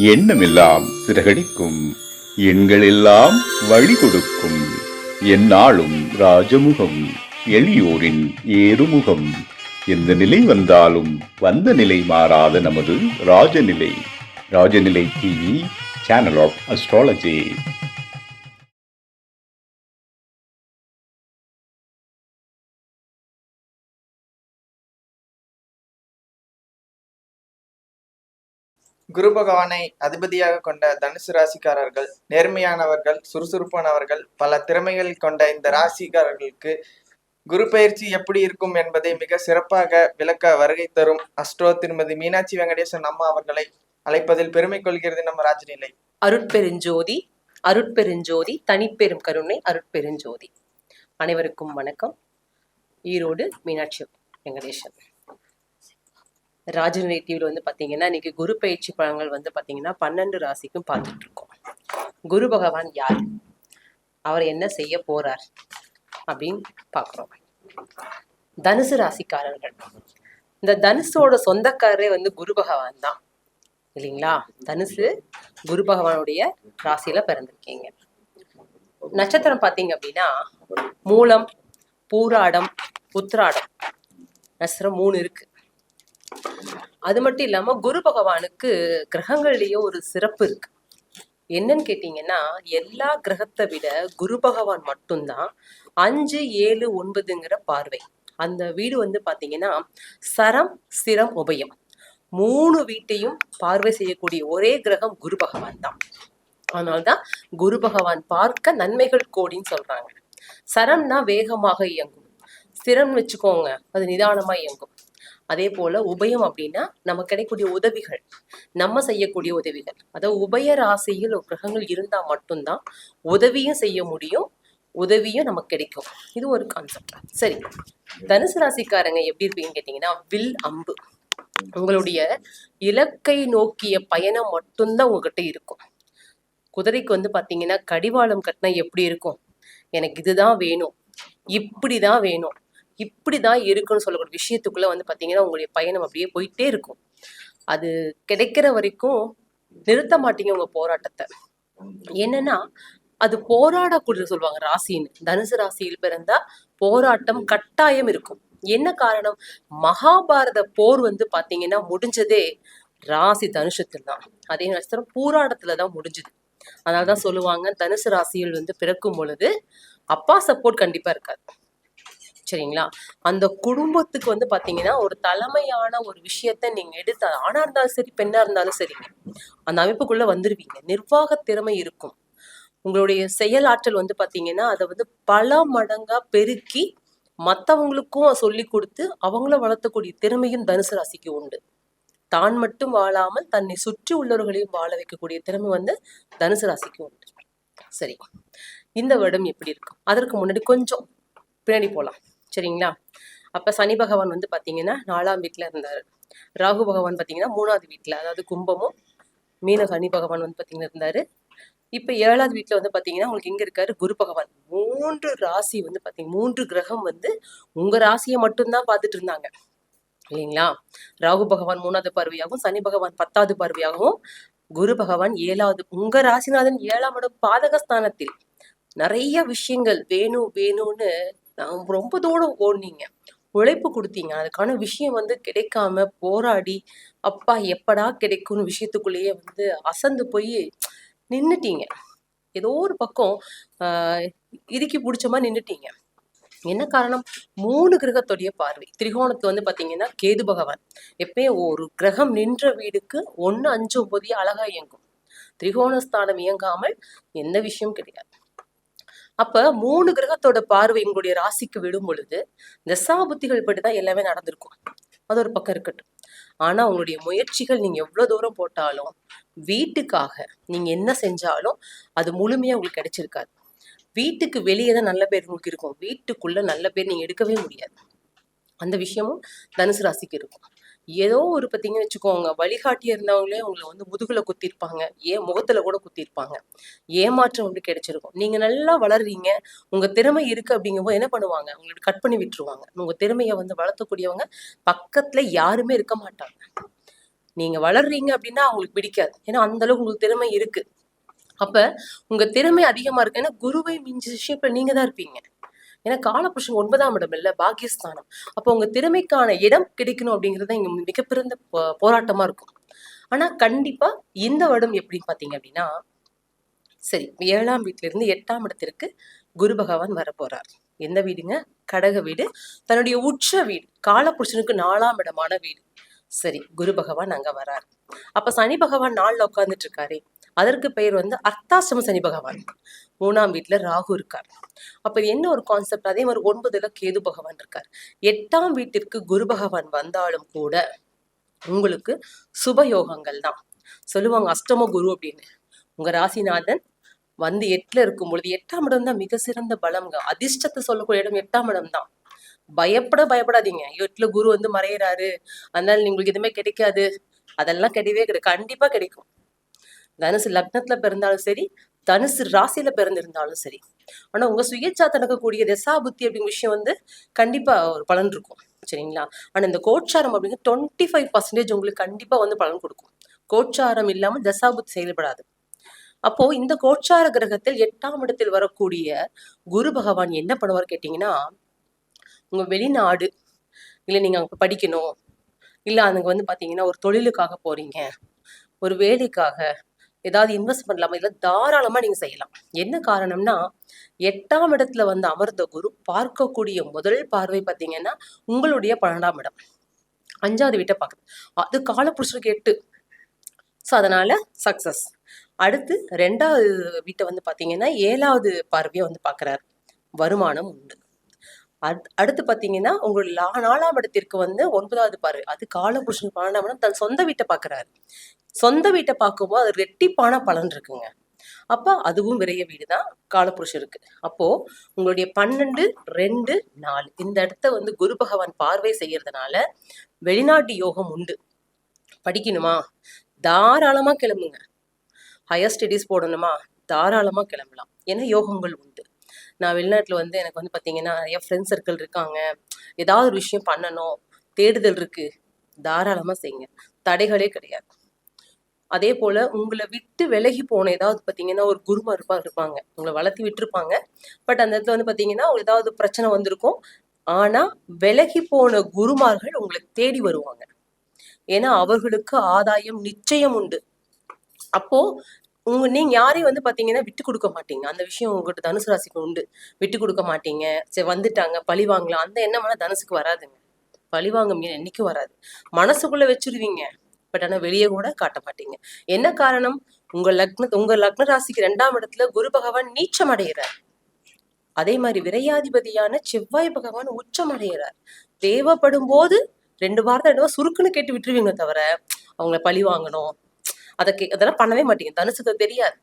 எண்ணமெல்லாம் சிறகடிக்கும், எண்களெல்லாம் வழி கொடுக்கும், எந்நாளும் ராஜமுகம், எளியோரின் ஏறுமுகம். எந்த நிலை வந்தாலும் வந்த நிலை மாறாத நமது Rajanilai. Rajanilai TV, channel of astrology. குரு பகவானை அதிபதியாக கொண்ட தனுசு ராசிக்காரர்கள் நேர்மையானவர்கள், சுறுசுறுப்பானவர்கள், பல திறமைகள் கொண்ட இந்த ராசிக்காரர்களுக்கு குரு பயிற்சி எப்படி இருக்கும் என்பதை மிக சிறப்பாக விளக்க வருகை தரும் அஸ்ட்ரோ திருமதி மீனாட்சி வெங்கடேசன் அம்மா அவர்களை அழைப்பதில் பெருமை கொள்கிறது நம்ம ராஜநிலை. அருட்பெருஞ்சோதி, அருட்பெருஞ்சோதி, தனிப்பெரும் கருணை, அருட்பெருஞ்சோதி. அனைவருக்கும் வணக்கம். ஈரோடு மீனாட்சி வெங்கடேசன். ராஜநிலை டிவியில் வந்து பார்த்தீங்கன்னா இன்னைக்கு குரு பயிற்சி பலன்கள் வந்து பார்த்தீங்கன்னா 12 ராசிக்கும் பார்த்துட்டு இருக்கோம். குரு பகவான் யார், அவர் என்ன செய்ய போறார் அப்படின்னு பார்க்குறோம். தனுசு ராசிக்காரர்கள், இந்த தனுசோட சொந்தக்காரரே வந்து குரு பகவான் தான் இல்லைங்களா? தனுசு குரு பகவானுடைய ராசியில பிறந்திருக்கீங்க. நட்சத்திரம் பார்த்தீங்க அப்படின்னா மூலம், பூராடம், உத்திராடம் நட்சத்திரம் 3 இருக்கு. அது மட்டும் இல்லாம குரு பகவானுக்கு கிரகங்கள்லயே ஒரு சிறப்பு இருக்கு. என்னன்னு கேட்டீங்கன்னா, எல்லா கிரகத்தை விட குரு பகவான் மட்டும்தான் 5, 7, 9ங்கிற பார்வை. அந்த வீடு வந்து பாத்தீங்கன்னா சரம், சிரம், உபயம் 3 வீட்டையும் பார்வை செய்யக்கூடிய ஒரே கிரகம் குரு பகவான் தான். அதனால்தான் குரு பகவான் பார்க்க நன்மைகள் கோடின்னு சொல்றாங்க. சரம்னா வேகமாக இயங்கும், ஸ்திரம் வச்சுக்கோங்க அது நிதானமா இயங்கும். அதே போல உபயம் அப்படின்னா நமக்கு கிடைக்கக்கூடிய உதவிகள், நம்ம செய்யக்கூடிய உதவிகள். அதாவது உபய ராசியில் ஒரு கிரகங்கள் இருந்தா மட்டும்தான் உதவியும் செய்ய முடியும், உதவியும் நமக்கு கிடைக்கும். இது ஒரு கான்செப்ட். சரி, தனுசு ராசிக்காரங்க எப்படி இருப்பீங்கன்னு கேட்டீங்கன்னா, வில் அம்பு, உங்களுடைய இலக்கை நோக்கிய பயணம் மட்டும்தான் உங்ககிட்ட இருக்கும். குதிரைக்கு வந்து பாத்தீங்கன்னா கடிவாளம் கட்டினா எப்படி இருக்கும், எனக்கு இதுதான் வேணும், இப்படிதான் வேணும், இப்படிதான் இருக்குன்னு சொல்லக்கூடிய விஷயத்துக்குள்ள வந்து பாத்தீங்கன்னா உங்களுடைய பயணம் அப்படியே போயிட்டே இருக்கும். அது கிடைக்கிற வரைக்கும் நிறுத்த மாட்டீங்க உங்க போராட்டத்தை. என்னன்னா அது போராடக்கூடிய சொல்லுவாங்க ராசின்னு. தனுசு ராசியில் பிறந்தா போராட்டம் கட்டாயம் இருக்கும். என்ன காரணம்? மகாபாரத போர் வந்து பாத்தீங்கன்னா முடிஞ்சதே ராசி தனுஷத்துல தான். அதே நட்சத்திரம் பூராடத்துலதான் முடிஞ்சது. அதனாலதான் சொல்லுவாங்க தனுசு ராசியில் வந்து பிறக்கும் பொழுது அப்பா சப்போர்ட் கண்டிப்பா இருக்காது. சரிங்களா? அந்த குடும்பத்துக்கு வந்து பாத்தீங்கன்னா ஒரு தலைமையான ஒரு விஷயத்த நீங்க எடுத்து, ஆணா இருந்தாலும் சரி பெண்ணா இருந்தாலும் சரிங்க, அந்த அமைப்புக்குள்ள வந்துருவீங்க. நிர்வாக திறமை இருக்கும். உங்களுடைய செயல் ஆற்றல் வந்து பாத்தீங்கன்னா அதை வந்து பல மடங்கா பெருக்கி மத்தவங்களுக்கும் சொல்லி கொடுத்து அவங்கள வளர்த்தக்கூடிய திறமையும் தனுசு ராசிக்கு உண்டு. தான் மட்டும் வாழாமல் தன்னை சுற்றி உள்ளவர்களையும் வாழ வைக்கக்கூடிய திறமை வந்து தனுசு ராசிக்கு உண்டு. சரி, இந்த வருடம் எப்படி இருக்கும் அதற்கு முன்னாடி கொஞ்சம் பின்னாடி போலாம். சரிங்களா? அப்ப சனி பகவான் வந்து பாத்தீங்கன்னா 4ஆம் வீட்டுல இருந்தாரு. ராகு பகவான் பாத்தீங்கன்னா 3ஆவது வீட்டுல, அதாவது கும்பமும் மீன சனி பகவான் வந்து பாத்தீங்கன்னா இருந்தாரு. இப்ப 7ஆவது வீட்டுல வந்து பாத்தீங்கன்னா உங்களுக்கு எங்க இருக்காரு குரு பகவான். 3 ராசி வந்து பாத்தீங்கன்னா 3 கிரகம் வந்து உங்க ராசியை மட்டும்தான் பார்த்துட்டு இருந்தாங்க இல்லைங்களா? ராகு பகவான் 3ஆவது பார்வையாகவும், சனி பகவான் 10ஆவது பார்வையாகவும், குரு பகவான் 7ஆவது, உங்க ராசிநாதன் 7ஆம் இடம் பாதகஸ்தானத்தில். நிறைய விஷயங்கள் வேணும் வேணும்னு ரொம்ப தூரம் ஓடுனீங்க, உழைப்பு கொடுத்தீங்க. அதுக்கான விஷயம் வந்து கிடைக்காம போராடி அப்பா எப்படா கிடைக்கும்னு விஷயத்துக்குள்ளேயே வந்து அசந்து போய் நின்னுட்டீங்க. ஏதோ ஒரு பக்கம் இறுக்கி பிடிச்ச மாதிரி நின்னுட்டீங்க. என்ன காரணம்? 3 கிரகத்துடைய பார்வை. திரிகோணத்துல வந்து பாத்தீங்கன்னா கேது பகவான் எப்பயும் ஒரு கிரகம் நின்ற வீடுக்கு 1, 5, 9 அழகா இயங்கும். திரிகோணஸ்தானம் இயங்காமல் எந்த விஷயம் கிடையாது. அப்ப 3 கிரகத்தோட பார்வை உங்களுடைய ராசிக்கு விடும் பொழுது தசா புத்திகள் படிதான் எல்லாமே நடந்திருக்கும். அது ஒரு பக்கம் இருக்கட்டும். ஆனா உங்களுடைய முயற்சிகள் நீங்க எவ்வளவு தூரம் போட்டாலும், வீட்டுக்காக நீங்க என்ன செஞ்சாலும் அது முழுமையா உங்களுக்கு கிடைச்சிருக்காது. வீட்டுக்கு வெளியே தான் நல்ல பேர் உங்களுக்கு இருக்கும், வீட்டுக்குள்ள நல்ல பேர் நீங்க எடுக்கவே முடியாது. அந்த விஷயமும் தனுசு ராசிக்கு இருக்கும். ஏதோ ஒரு பார்த்தீங்கன்னு வச்சுக்கோங்க, வழிகாட்டியா இருந்தவங்களே உங்களை வந்து முதுகுல குத்திருப்பாங்க, ஏன் முகத்துல கூட குத்திருப்பாங்க. ஏமாற்றம் அப்படி கிடைச்சிருக்கும். நீங்க நல்லா வளர்றீங்க, உங்க திறமை இருக்கு அப்படிங்கும்போது என்ன பண்ணுவாங்க, உங்களுக்கு கட் பண்ணி விட்டுருவாங்க. உங்க திறமையை வந்து வளர்த்தக்கூடியவங்க பக்கத்துல யாருமே இருக்க மாட்டாங்க. நீங்க வளர்றீங்க அப்படின்னா அவங்களுக்கு பிடிக்காது. ஏன்னா அந்த அளவுக்கு உங்களுக்கு திறமை இருக்கு. அப்ப உங்க திறமை அதிகமா இருக்கு. ஏன்னா குருவை மிஞ்சி ஷேப்ல நீங்க தான் இருப்பீங்க. ஏன்னா காலபுருஷன் 9ஆம் இடம் இல்ல, பாக்கியஸ்தானம். அப்போ உங்க திறமைக்கான இடம் கிடைக்கணும் அப்படிங்கிறது இங்க மிகப்பெரிய போராட்டமா இருக்கும். ஆனா கண்டிப்பா இந்த வருடம் எப்படின்னு பாத்தீங்க அப்படின்னா, சரி 7ஆம் வீட்டுல இருந்து 8ஆம் இடத்திற்கு குரு பகவான் வர போறார். எந்த வீடுங்க? கடக வீடு. தன்னுடைய உச்ச வீடு, காலபுருஷனுக்கு 4ஆம் இடமான வீடு. சரி, குரு பகவான் அங்க வரார். அப்ப சனி பகவான் நாள்ல உட்கார்ந்துட்டு இருக்காரு. அதற்கு பெயர் வந்து அர்த்தாசிரம சனி பகவான். 3ஆம் வீட்டுல ராகு இருக்கார். அப்ப இது என்ன ஒரு கான்செப்ட்? அதே மாதிரி 9ல கேது பகவான் இருக்கார். 8ஆம் வீட்டிற்கு குரு பகவான் வந்தாலும் கூட உங்களுக்கு சுபயோகங்கள் தான். சொல்லுவாங்க அஷ்டம குரு அப்படின்னு. உங்க ராசிநாதன் வந்து 8ல இருக்கும் பொழுது 8ஆம் இடம் தான் மிக சிறந்த பலம்ங்க. அதிர்ஷ்டத்தை சொல்லக்கூடிய இடம் 8ஆம் இடம் தான். பயப்படாதீங்க. 8ல குரு வந்து மறையிறாரு, அதனால உங்களுக்கு எதுவுமே கிடைக்காது, அதெல்லாம் கிடையவே கிடையாது. கண்டிப்பா கிடைக்கும். தனுசு லக்னத்துல பிறந்தாலும் சரி, தனுசு ராசியில பிறந்திருந்தாலும் சரி. ஆனா உங்க சுயேச்சா நடக்கக்கூடிய தசாபுத்தி அப்படிங்கிற விஷயம் வந்து கண்டிப்பா ஒரு பலன் இருக்கும். சரிங்களா? ஆனா இந்த கோச்சாரம் அப்படிங்கிறது 25% உங்களுக்கு கண்டிப்பா வந்து பலன் கொடுக்கும். கோச்சாரம் இல்லாம தசாபுத்தி செயல்படாது. அப்போ இந்த கோச்சார கிரகத்தில் 8ஆம் இடத்தில் வரக்கூடிய குரு பகவான் என்ன பண்ணுவார் கேட்டீங்கன்னா, உங்க வெளிநாடு, இல்ல நீங்க அங்க படிக்கணும், இல்ல அங்க வந்து பாத்தீங்கன்னா ஒரு தொழிலுக்காக போறீங்க, ஒரு வேலைக்காக ஏதாவது இன்வெஸ்ட் பண்ணலாமா, இல்ல தாராளமா நீங்க செய்யலாம். என்ன காரணம்னா 8ஆம் இடத்துல வந்து அமர்ந்த குரு பார்க்கக்கூடிய முதல் பார்வை பாத்தீங்கன்னா உங்களுடைய 12ஆம் இடம், 5வது வீட்டை பார்க்குது. அது காலபுருஷனுக்கு 8. ஸோ அதனால சக்சஸ். அடுத்து 2வது வீட்டை வந்து பாத்தீங்கன்னா 7வது பார்வையை வந்து பாக்குறாரு. வருமானம் உண்டு. அடுத்து பாத்தீங்கன்னா உங்களுடைய 4ஆம் இடத்திற்கு வந்து 9வது பார்வை, அது காலபுருஷன் 12ஆம் இடம், தன் சொந்த வீட்டை பாக்குறாரு. சொந்த வீட்டை பார்க்கும்போது அது ரெட்டிப்பான பலன் இருக்குங்க. அப்ப அதுவும் விரைய வீடுதான் காலபுருஷருக்கு. அப்போ உங்களுடைய 12, 2, 4 இந்த இடத்த வந்து குரு பகவான் பார்வை செய்யறதுனால வெளிநாட்டு யோகம் உண்டு. படிக்கணுமா, தாராளமா கிளம்புங்க. ஹையர் ஸ்டடீஸ் போடணுமா, தாராளமா கிளம்பலாம். ஏன்னா யோகங்கள் உண்டு. நான் வெளிநாட்டுல வந்து எனக்கு வந்து பாத்தீங்கன்னா நிறைய ஃப்ரெண்ட்ஸ் சர்க்கிள் இருக்காங்க. ஏதாவது ஒரு விஷயம் பண்ணணும், தேடுதல் இருக்கு, தாராளமா செய்யுங்க. தடைகளே கிடையாது. அதே போல உங்களை விட்டு விலகி போன ஏதாவது பாத்தீங்கன்னா ஒரு குருமா இருப்பாங்க, உங்களை வளர்த்தி விட்டுருப்பாங்க. பட் அந்த இடத்துல வந்து பாத்தீங்கன்னா ஏதாவது பிரச்சனை வந்திருக்கும். ஆனா விலகி போன குருமார்கள் உங்களை தேடி வருவாங்க. ஏன்னா அவர்களுக்கு ஆதாயம் நிச்சயம் உண்டு. அப்போ நீங்க யாரையும் வந்து பாத்தீங்கன்னா விட்டு கொடுக்க மாட்டீங்க. அந்த விஷயம் உங்ககிட்ட தனுசு ராசிக்கு உண்டு. விட்டு கொடுக்க மாட்டீங்க. சரி வந்துட்டாங்க பழி வாங்கலாம், அந்த எண்ணம் தனுசுக்கு வராதுங்க. பழி வாங்க என்னைக்கும் வராது. மனசுக்குள்ள வச்சிருவீங்க, பட் ஆனா வெளியே கூட காட்ட மாட்டீங்க. என்ன காரணம்? உங்க லக்ன ராசிக்கு 2ஆம் இடத்துல குரு பகவான் நீச்சம் அடைகிறார். அதே மாதிரி விரையாதிபதியான செவ்வாய் பகவான் உச்சம் அடைகிறார். தேவைப்படும் போது 2 வாரத்தை சுருக்குன்னு கேட்டு விட்டுருவீங்க தவிர அவங்கள பழி வாங்கணும் அதெல்லாம் பண்ணவே மாட்டீங்க. தனுசுக்கு தெரியாது.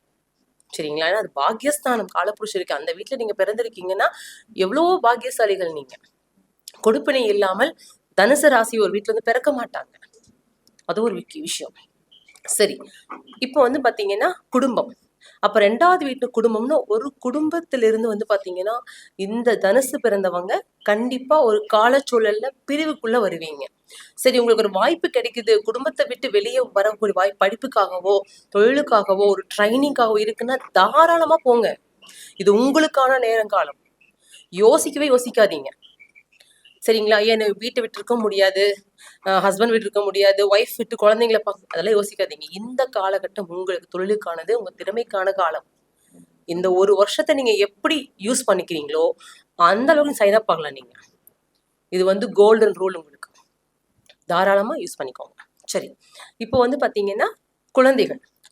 சரிங்களா? ஏன்னா அது பாக்கியஸ்தானம் காலபுருஷருக்கு. அந்த வீட்டுல நீங்க பிறந்திருக்கீங்கன்னா எவ்வளவோ பாக்கியசாலிகள் நீங்க. கொடுப்பினை இல்லாமல் தனுசு ராசி ஒரு வீட்டுல இருந்து பிறக்க மாட்டாங்க. அது ஒரு விஷயம். சரி, இப்போ வந்து பாத்தீங்கன்னா குடும்பம். அப்ப 2வது வீட்டு குடும்பம்னு ஒரு குடும்பத்திலிருந்து வந்து பாத்தீங்கன்னா இந்த தனுசு பிறந்தவங்க கண்டிப்பா ஒரு காலச்சூழல்ல பிரிவுக்குள்ள வருவீங்க. சரி, உங்களுக்கு ஒரு வாய்ப்பு கிடைக்குது, குடும்பத்தை விட்டு வெளியே வரக்கூடிய வாய்ப்பு, படிப்புக்காகவோ தொழிலுக்காகவோ ஒரு ட்ரைனிங்காகவோ இருக்குன்னா தாராளமா போங்க. இது உங்களுக்கான நேரங்காலம். யோசிக்கவே யோசிக்காதீங்க. சரிங்களா? ஏன் வீட்டை விட்டு இருக்க முடியாது, ஹஸ்பண்ட் விட்டு இருக்க முடியாது, ஒய்ஃப் விட்டு குழந்தைங்களை பார்க்க, அதெல்லாம் யோசிக்காதீங்க. இந்த காலகட்டம் உங்களுக்கு தொழிலுக்கானது, உங்க திறமைக்கான காலம். இந்த ஒரு வருஷத்தை நீங்க எப்படி யூஸ் பண்ணிக்கிறீங்களோ அந்த அளவுக்கு சைன் அப் ஆகலாம். நீங்க இது வந்து கோல்டன் ரூல், உங்களுக்கு தாராளமா யூஸ் பண்ணிக்கோங்க. சரி, இப்போ வந்து பாத்தீங்கன்னா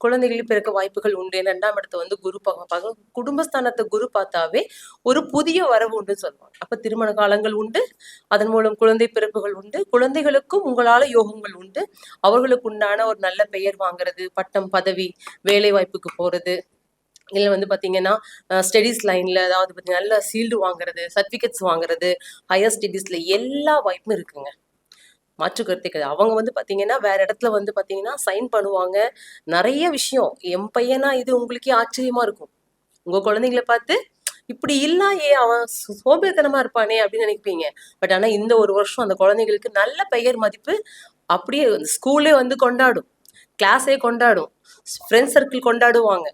குழந்தைகளுக்கு பிறக்க வாய்ப்புகள் உண்டு. 2ஆம் இடத்தை வந்து குரு பார்க்க, குடும்பஸ்தானத்தை குரு பார்த்தாவே ஒரு புதிய வரவு உண்டுன்னு சொல்லுவாங்க. அப்ப திருமண காலங்கள் உண்டு, அதன் மூலம் குழந்தை பிறப்புகள் உண்டு. குழந்தைகளுக்கும் உங்களால யோகங்கள் உண்டு. அவர்களுக்கு உண்டான ஒரு நல்ல பெயர் வாங்குறது, பட்டம் பதவி, வேலை வாய்ப்புக்கு போறது, இல்ல வந்து பாத்தீங்கன்னா ஸ்டடீஸ் லைன்ல அதாவது பாத்தீங்கன்னா நல்ல சீல்டு வாங்குறது, சர்டிபிகேட்ஸ் வாங்குறது, ஹையர் ஸ்டடீஸ்ல எல்லா வாய்ப்பும் இருக்குங்க. மாற்று கருத்தை கிடையாது. அவங்க வந்து பாத்தீங்கன்னா வேற இடத்துல வந்து பாத்தீங்கன்னா சைன் பண்ணுவாங்க. நிறைய விஷயம் என் பையனா இது உங்களுக்கே ஆச்சரியமா இருக்கும். உங்க குழந்தைங்களை பார்த்து இப்படி இல்லையே, அவன் சோம்பேறித்தனமா இருப்பானே அப்படின்னு நினைப்பீங்க. பட் ஆனா இந்த ஒரு வருஷம் அந்த குழந்தைங்களுக்கு நல்ல பெயர் மதிப்பு அப்படியே ஸ்கூலே வந்து கொண்டாடும், கிளாஸே கொண்டாடும், ஃப்ரெண்ட்ஸ் சர்க்கிள் கொண்டாடுவாங்க.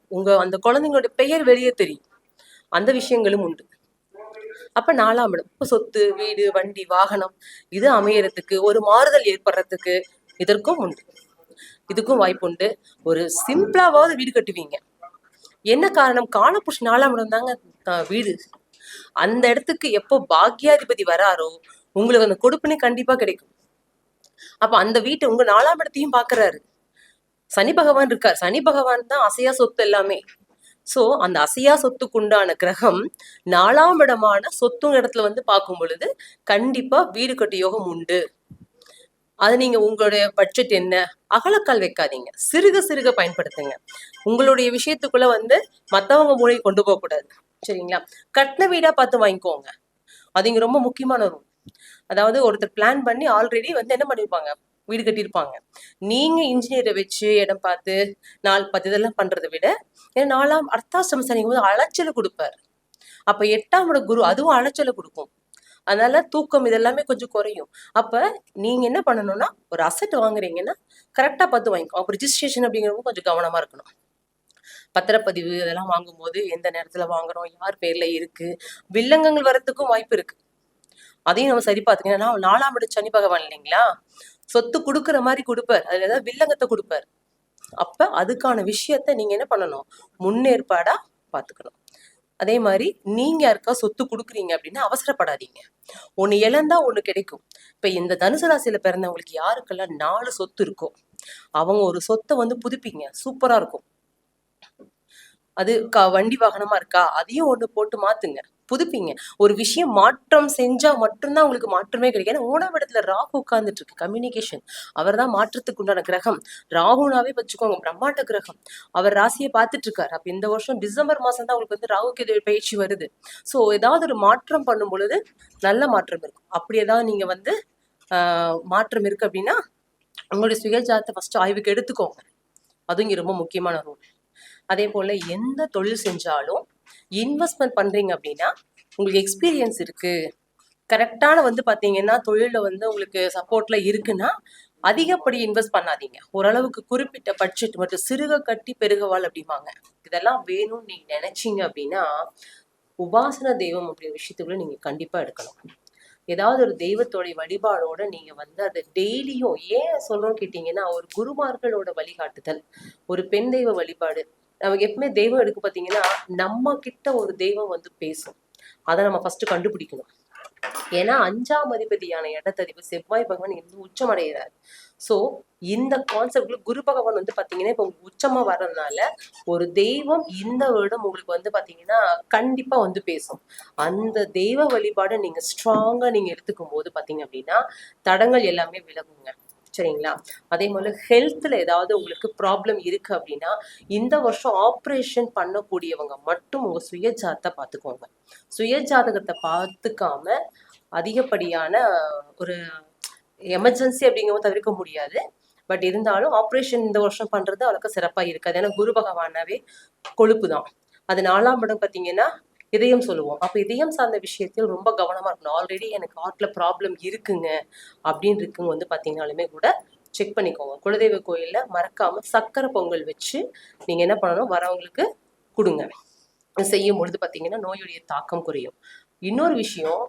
அந்த குழந்தைங்களோட பெயர் வெளியே தெரியும். அந்த விஷயங்களும் உண்டு. அப்ப 4ஆம் இடம் இப்ப சொத்து, வீடு, வண்டி, வாகனம் இது அமையறதுக்கு, ஒரு மாறுதல் ஏற்படுறதுக்கு இதற்கும் உண்டு. இதுக்கும் வாய்ப்பு உண்டு. ஒரு சிம்பிளாவது வீடு கட்டுவீங்க. என்ன காரணம்? காலபுருஷன் 4ஆம் இடம் தாங்க வீடு. அந்த இடத்துக்கு எப்போ பாக்யாதிபதி வராரோ உங்களுக்கு அந்த கொடுப்பினை கண்டிப்பா கிடைக்கும். அப்ப அந்த வீட்டை உங்க 4ஆம் இடத்தையும் பாக்குறாரு. சனி பகவான் இருக்கார். சனி பகவான் தான் அசையா சொத்து எல்லாமே. சோ அந்த அசையா சொத்துக்கு உண்டான கிரகம் 4ஆம் இடமான சொத்து இடத்துல வந்து பார்க்கும் பொழுது கண்டிப்பா வீடு கட்டு யோகம் உண்டு. அது நீங்க உங்களுடைய பட்ஜெட் என்ன, அகலக்கால் வைக்காதீங்க, சிறுக சிறுக பயன்படுத்துங்க. உங்களுடைய விஷயத்துக்குள்ள வந்து மத்தவங்க மூளையை கொண்டு போக கூடாது. சரிங்களா? கட்டின வீடா பார்த்து வாங்கிக்கோங்க. அது இங்க ரொம்ப முக்கியமான ரூல். அதாவது ஒருத்தர் பிளான் பண்ணி ஆல்ரெடி வந்து என்ன பண்ணிருப்பாங்க, வீடு கட்டியிருப்பாங்க. நீங்க இன்ஜினியரை வச்சு இடம் பார்த்து 4-10 இதெல்லாம் பண்றதை விட, ஏன்னா 4ஆம் அர்த்தாசிரம சனிக்கும் போது அலைச்சலை கொடுப்பாரு. அப்ப 8ஆம் இட குரு அதுவும் அலைச்சலை கொடுக்கும். அதனால தூக்கம் இதெல்லாமே கொஞ்சம் குறையும். அப்ப நீங்க என்ன பண்ணணும்னா, ஒரு அசெட் வாங்குறீங்கன்னா கரெக்டா பார்த்து வாங்கிக்கோ. அப்ப ரிஜிஸ்ட்ரேஷன் அப்படிங்கிறவங்க கொஞ்சம் கவனமா இருக்கணும். பத்திரப்பதிவு இதெல்லாம் வாங்கும்போது எந்த நேரத்துல வாங்குறோம், யார் பேர்ல இருக்கு, வில்லங்கங்கள் வரத்துக்கும் வாய்ப்பு இருக்கு. அதையும் நம்ம சரி பார்த்துக்கணும். ஏன்னா 4ஆம் இட சனி பகவான் இல்லைங்களா, சொத்து கொடுக்குற மாதிரி கொடுப்பார், அதுல ஏதாவது வில்லங்கத்தை கொடுப்பார். அப்ப அதுக்கான விஷயத்த நீங்க என்ன பண்ணணும், முன்னேற்பாடா பாத்துக்கணும். அதே மாதிரி நீங்க யாருக்கா சொத்து கொடுக்குறீங்க அப்படின்னா அவசரப்படாதீங்க. ஒண்ணு இழந்தா ஒண்ணு கிடைக்கும். இப்ப இந்த தனுசு ராசியில பிறந்தவங்களுக்கு யாருக்கெல்லாம் 4 சொத்து இருக்கோ அவங்க ஒரு சொத்தை வந்து புதுப்பிங்க, சூப்பரா இருக்கும். அது வண்டி வாகனமா இருக்கா, அதையும் ஒண்ணு போட்டு மாத்துங்க, புதுப்பிங்க. ஒரு விஷயம் மாற்றம் செஞ்சா மட்டும்தான் உங்களுக்கு மாற்றமே கிடைக்கும். ஏன்னா 3ஆம் இடத்துல ராகு உட்கார்ந்துட்டு இருக்கு, கம்யூனிகேஷன். அவர் தான் மாற்றத்துக்கு உண்டான கிரகம். ராகுனாவே வச்சுக்கோங்க, பிரம்மாண்ட கிரகம். அவர் ராசியை பார்த்துட்டு இருக்காரு. அப்ப இந்த வருஷம் டிசம்பர் மாசம் தான் உங்களுக்கு வந்து ராகுக்கு பயிற்சி வருது. சோ ஏதாவது ஒரு மாற்றம் பண்ணும் பொழுது நல்ல மாற்றம் இருக்கும். அப்படி ஏதாவது நீங்க வந்து மாற்றம் இருக்கு அப்படின்னா உங்களுடைய சுயஜாதத்தை ஃபர்ஸ்ட் ஆய்வுக்கு எடுத்துக்கோங்க. அதுவும் இங்க ரொம்ப முக்கியமான ரூல். அதே போல எந்த தொழில் செஞ்சாலும் இன்வெஸ்ட்மெண்ட் பண்றீங்க அப்படின்னா உங்களுக்கு எக்ஸ்பீரியன்ஸ் இருக்கு, கரெக்டான வந்து பாத்தீங்கன்னா தொழில வந்து உங்களுக்கு சப்போர்ட்ல இருக்குன்னா அதிகப்படி இன்வெஸ்ட் பண்ணாதீங்க. ஓரளவுக்கு குறிப்பிட்ட பட்ஜெட் மட்டும், சிறுக கட்டி பெருகவாள் அப்படிம்பாங்க. இதெல்லாம் வேணும்னு நீங்க நினைச்சீங்க அப்படின்னா உபாசன தெய்வம் அப்படிங்கிற விஷயத்துக்குள்ள நீங்க கண்டிப்பா எடுக்கணும். ஏதாவது ஒரு தெய்வத்தோடைய வழிபாடோட நீங்க வந்து அதை டெய்லியும், ஏன் சொல்றோம் கேட்டீங்கன்னா ஒரு குருமார்களோட வழிகாட்டுதல், ஒரு பெண் தெய்வ வழிபாடு. நமக்கு எப்பவுமே தெய்வம் எடுக்க பாத்தீங்கன்னா நம்ம கிட்ட ஒரு தெய்வம் வந்து பேசும். அதை நம்ம ஃபர்ஸ்ட் கண்டுபிடிக்கணும். ஏன்னா 5ஆம் அதிபதியான இடத்ததிபதி செவ்வாய் பகவான் இருந்து உச்சம் அடைகிறார். சோ இந்த கான்செப்ட்ல குரு பகவான் வந்து பாத்தீங்கன்னா இப்ப உங்களுக்கு உச்சமா வர்றதுனால ஒரு தெய்வம் இந்த வருடம் உங்களுக்கு வந்து பாத்தீங்கன்னா கண்டிப்பா வந்து பேசும். அந்த தெய்வ வழிபாடை நீங்க ஸ்ட்ராங்கா நீங்க எடுத்துக்கும் போது பாத்தீங்க அப்படின்னா தடங்கள் எல்லாமே விலகுங்க. சரிங்களா? அதே போல ஹெல்த்ல ஏதாவது உங்களுக்கு ப்ராப்ளம் இருக்கு அப்படின்னா இந்த வருஷம் ஆப்ரேஷன் பண்ணக்கூடியவங்க மட்டும் உங்க சுயஜாதத்தை பார்த்துக்கோங்க. சுயஜாதகத்தை பார்த்துக்காம அதிகப்படியான ஒரு எமர்ஜென்சி அப்படிங்கிறத தவிர்க்க முடியாது. பட் இருந்தாலும் ஆப்ரேஷன் இந்த வருஷம் பண்றது அவளுக்கு சிறப்பா இருக்காது. ஏன்னா குரு பகவானாவே கொழுப்பு தான். அது 4ஆம் இடம் பார்த்தீங்கன்னா இதயம் சொல்லுவோம். அப்ப இதயம் சார்ந்த விஷயத்தில் ரொம்ப கவனமா இருக்கணும். ஆல்ரெடி எனக்கு ஹார்ட்ல ப்ராப்ளம் இருக்குங்க அப்படின்னு இருக்குங்க வந்து பாத்தீங்கன்னாலுமே கூட செக் பண்ணிக்கோங்க. குலதெய்வ கோயில்ல மறக்காம சக்கரை பொங்கல் வச்சு நீங்க என்ன பண்ணணும், வரவங்களுக்கு கொடுங்க. செய்யும் பொழுது பாத்தீங்கன்னா நோயுடைய தாக்கம் குறையும். இன்னொரு விஷயம்,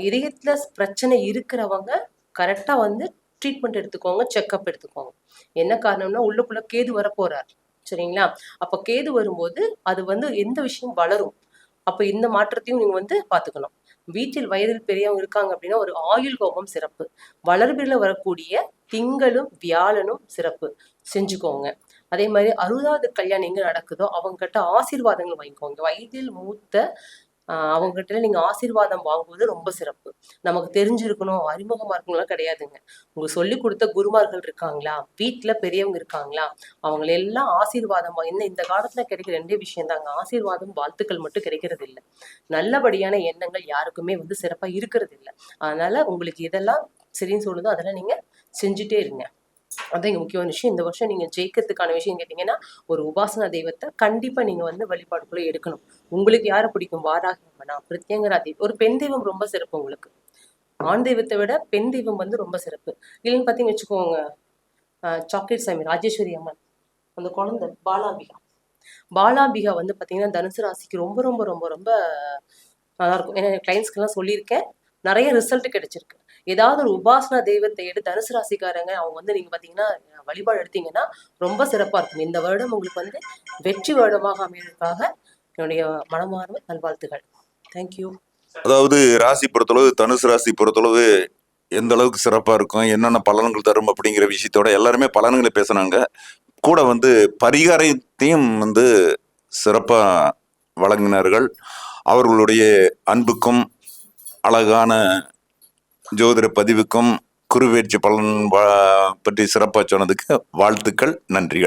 இதயத்துல பிரச்சனை இருக்கிறவங்க கரெக்டா வந்து ட்ரீட்மெண்ட் எடுத்துக்கோங்க, செக்அப் எடுத்துக்கோங்க. என்ன காரணம்னா உள்ளுக்குள்ள கேது வர போறார். சரிங்களா? அப்ப கேது வரும்போது அது வந்து எந்த விஷயம் வளரும். அப்ப இந்த மாற்றத்தையும் நீங்க வந்து பாத்துக்கணும். வீட்டில் வயதில் பெரியவங்க இருக்காங்க அப்படின்னா ஒரு ஆயுள் ஹோமம் சிறப்பு. வளர்பிறையில வரக்கூடிய திங்களும் வியாழனும் சிறப்பு செஞ்சுக்கோங்க. அதே மாதிரி 60வது கல்யாணம் எங்க நடக்குதோ அவங்க கிட்ட ஆசீர்வாதங்கள் வாங்கிக்கோங்க. வயதில் மூத்த அவங்க கிட்ட நீங்க ஆசீர்வாதம் வாங்குவது ரொம்ப சிறப்பு. நமக்கு தெரிஞ்சிருக்கணும், அறிமுகமா இருக்கணும்லாம் கிடையாதுங்க. உங்களுக்கு சொல்லி கொடுத்த குருமார்கள் இருக்காங்களா, வீட்டுல பெரியவங்க இருக்காங்களா, அவங்களை எல்லாம் ஆசீர்வாதம் என்ன இந்த காலத்துல கிடைக்கிற 2 விஷயம் தாங்க, ஆசீர்வாதம் வாழ்த்துக்கள் மட்டும் கிடைக்கிறது இல்லை. நல்லபடியான எண்ணங்கள் யாருக்குமே வந்து சிறப்பா இருக்கிறது இல்லை. அதனால உங்களுக்கு இதெல்லாம் சரின்னு சொல்லுதோ அதெல்லாம் நீங்க செஞ்சுட்டே இருங்க. அதான் இங்க முக்கியமான விஷயம். இந்த வருஷம் நீங்க ஜெயிக்கிறதுக்கான விஷயம் கேட்டீங்கன்னா ஒரு உபாசனா தெய்வத்தை கண்டிப்பா நீங்க வந்து வழிபாடுக்குள்ள எடுக்கணும். உங்களுக்கு யாரை பிடிக்கும்? வாராகி அம்மனா, பிரத்யங்கரா தேவி, ஒரு பெண் தெய்வம் ரொம்ப சிறப்பு உங்களுக்கு. ஆண் தெய்வத்தை விட பெண் தெய்வம் வந்து ரொம்ப சிறப்பு. இல்லைன்னு பார்த்தீங்கன்னு வச்சுக்கோங்க, சாக்லேட் சாமி ராஜேஸ்வரி அம்மன், அந்த குழந்தை பாலாம்பிகா வந்து பார்த்தீங்கன்னா தனுசு ராசிக்கு ரொம்ப ரொம்ப ரொம்ப ரொம்ப நல்லா இருக்கும். ஏன்னா கிளைண்ட்ஸ்க்கெல்லாம் சொல்லியிருக்கேன், நிறைய ரிசல்ட் கிடைச்சிருக்கு. ஏதாவது ஒரு உபாசனா தெய்வத்தை எடுத்து தனுசு ராசிக்காரங்க அவங்க வந்து நீங்க பார்த்தீங்கன்னா வழிபாடு எடுத்தீங்கன்னா ரொம்ப சிறப்பாக இருக்கும். இந்த வருடம் உங்களுக்கு வந்து வெற்றி வருடமாக அமைவதற்காக என்னுடைய மனமார்ந்த நல்வாழ்த்துகள். தேங்க்யூ. அதாவது ராசி பொறுத்தளவு, தனுசு ராசி பொறுத்தளவு எந்த அளவுக்கு சிறப்பா இருக்கும், என்னென்ன பலன்கள் தரும் அப்படிங்கிற விஷயத்தோட எல்லாருமே பலன்களை பேசுனாங்க. கூட வந்து பரிகாரத்தையும் வந்து சிறப்பா வழங்கினார்கள். அவர்களுடைய அன்புக்கும் அழகான ஜோதிட பதிவுக்கும் குருவேட்சி பலன் பற்றி சிறப்பாக சொன்னதுக்கு வாழ்த்துக்கள், நன்றிகள்.